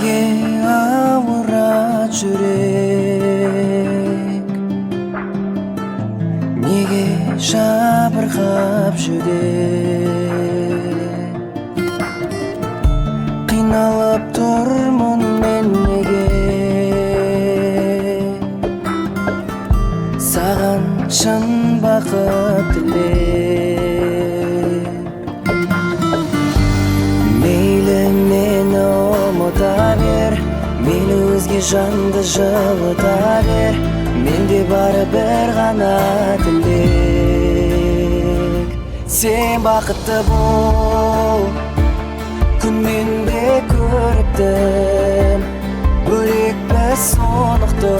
Неге ауырат жүрек, неге жабырқап жүрек, қиналып тұрмын мен неге, саған шын бақыт тілеп. Мейлі мені ұмыта бер, мейлі өзге жанды жылыта бер, менде бары бір ғана тілек. Сен бақытты бол, күнмен де көріктім, бөлекпіз сонықты,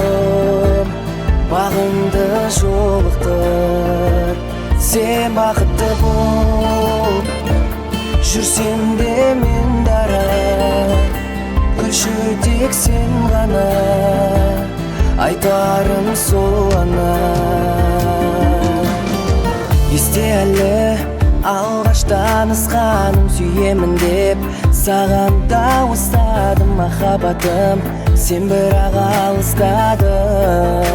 бағыңды жолықтыр. Сен бақытты бол, жүрсем де мен дара, күлші тек сен ғана, айтарым сол ғана. Есте әлі алғаш танысқаным, сүйемін деп саған дауыстадым махаббатым, сен бірақ алыстадың.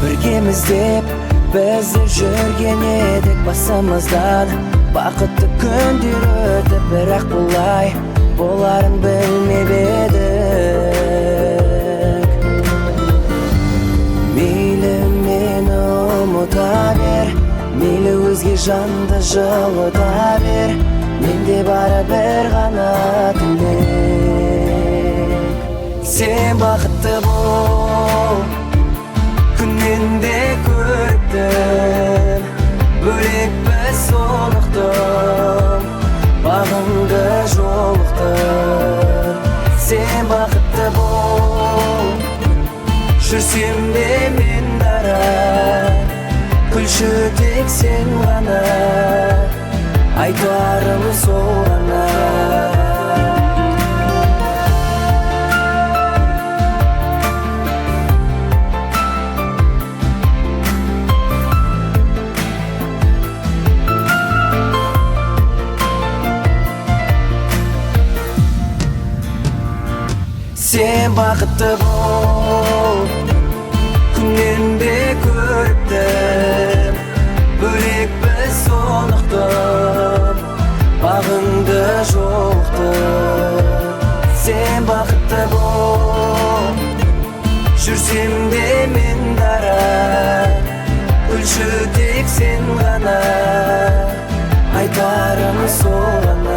Біргеміз деп бізді жүрген едік басымыздан, бақытты күндер өтіп, бірақ бұлай боларын білмеп едік. Мейлі мені ұмыта бер, мейлі өзге жанды жылыта бер, менде бары бір ғана тілек. Сен бақытты бол, күннен де көріктім, бөлекпіз сонықты, бағыңды жолықтыр. Сен бақытты бол, жүрсем де мен дара, күлші тек сен ғана, айтарым сол ғана. Сен бақытты бол, күннен де көріктім, бөлекпіз сонықты, бағыңды жолықтыр. Сен бақытты бол, жүрсем де мен дара, күлші тек сен ғана, айтарым сол ғана.